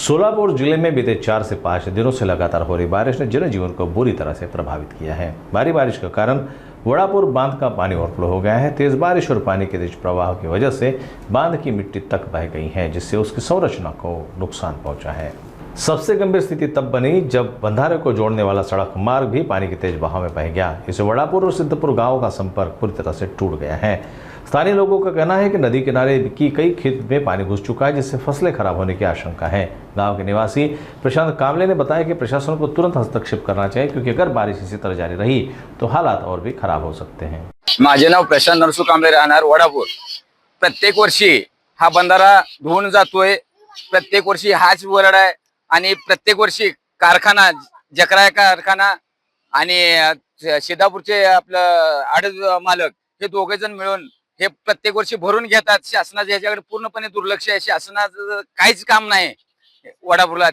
सोलापुर जिले में बीते 4 से 5 दिनों से लगातार हो रही बारिश ने जनजीवन को बुरी तरह से प्रभावित किया है। भारी बारिश के कारण वड़ापुर बांध का पानी ओवरफ्लो हो गया है। तेज बारिश और पानी के तेज प्रवाह की वजह से बांध की मिट्टी तक बह गई है, जिससे उसकी संरचना को नुकसान पहुंचा है। सबसे गंभीर स्थिति तब बनी जब बंधारे को जोड़ने वाला सड़क मार्ग भी पानी के तेज बहाव में बह गया। इससे वड़ापुर और सिद्धपुर गांव का संपर्क पूरी तरह से टूट गया है। स्थानीय लोगों का कहना है कि नदी किनारे की कई खेत में पानी घुस चुका है, जिससे फसलें खराब होने की आशंका है। गांव के निवासी प्रशांत कामले ने बताया कि प्रशासन को तुरंत हस्तक्षेप करना चाहिए, क्योंकि अगर बारिश इसी तरह जारी रही तो हालात और भी खराब हो सकते हैं। माझे नाव प्रशांत नरसू कांबळे, राहणार वडापूर। प्रत्येक वर्षी हा बंधारा धुवून जातोय, प्रत्येक वर्षी हाच वरड आहे आणि प्रत्येक वर्षी कारखाना जकराय कारखाना आणि सिद्धापूरचे आपलं आडत मालक हे दोघे जण मिळून हे प्रत्येक वर्षी भरून घेतात। शासनाचे याच्याकडे पूर्णपणे दुर्लक्ष आहे। शासनाचं काहीच काम नाही वडापूरला।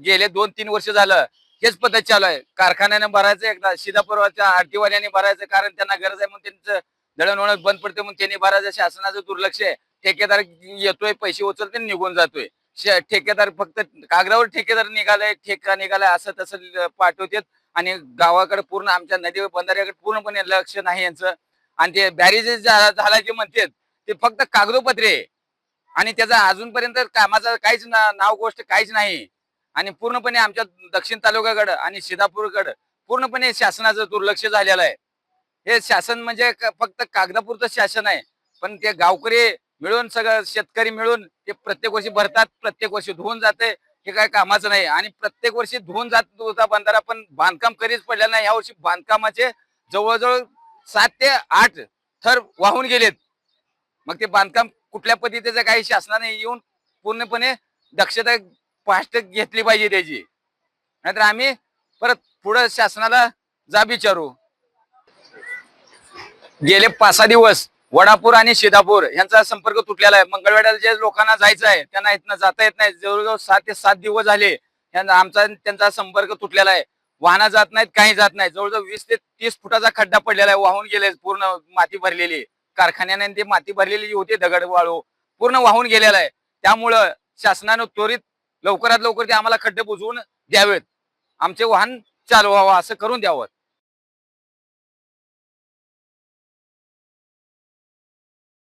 गेले 2-3 वर्ष झालं हेच पद्धत चालू आहे। कारखान्याने भरायचं, एकदा सिद्धापूरच्या आरटीवाल्याने भरायचं, कारण त्यांना गरज आहे म्हणून त्यांचं दळणवळण बंद पडते म्हणून त्यांनी भरायचं। शासनाचं दुर्लक्ष आहे। ठेकेदार येतोय, पैसे उचलते, निघून जातोय। ठेकेदार फक्त कागदावर ठेकेदार निघालाय, ठेका निघालाय असं तसं पाठवतात आणि गावाकडे पूर्ण आमच्या नदी बंधाऱ्याकडे पूर्णपणे लक्ष नाही यांचं। आणि ते बॅरेज झाला जे म्हणतात ते फक्त कागदोपत्री आहे आणि त्याचा अजूनपर्यंत कामाचा काहीच नाव गोष्ट काहीच नाही। आणि पूर्णपणे आमच्या दक्षिण तालुक्याकडे आणि सिद्धापूरकडे पूर्णपणे शासनाचं दुर्लक्ष झालेलं आहे। हे शासन म्हणजे फक्त कागदापुरतं शासन आहे, पण ते गावकरी मिळून सगळं शेतकरी मिळून ते प्रत्येक वर्षी भरतात, प्रत्येक वर्षी धुवून जाते। हे काय कामाचं नाही आणि प्रत्येक वर्षी धुवून जात होता बंधारा, पण बांधकाम कधीच पडलेलं नाही। या वर्षी बांधकामाचे जवळजवळ 7 ते 8 थर वाहून गेलेत। मग ते बांधकाम कुठल्या पद्धतीचं काही शासनाने येऊन पूर्णपणे दक्षता फास्ट घेतली पाहिजे त्याची, नाहीतर आम्ही परत पुढे शासनाला जाब विचारू। गेले 5-6 दिवस वडापूर आणि सिद्धापूर यांचा संपर्क तुटलेला आहे। मंगळवेढ्याला जे लोकांना जायचं आहे त्यांना इथनं जाता येत नाही। जवळजवळ 6 ते 7 दिवस झाले आमचा त्यांचा संपर्क तुटलेला आहे। वाहनं जात नाहीत, काही जात नाही। जवळजवळ 20 ते 30 फुटाचा खड्डा पडलेला आहे, वाहून गेले, पूर्ण माती भरलेली। कारखान्याने ते माती भरलेली जी होती, दगड वाळू पूर्ण वाहून गेलेला आहे। त्यामुळं शासनाने त्वरित लवकरात लवकर ते आम्हाला खड्डे बुजवून द्यावेत, आमचे वाहन चालू व्हावं असं करून द्यावं।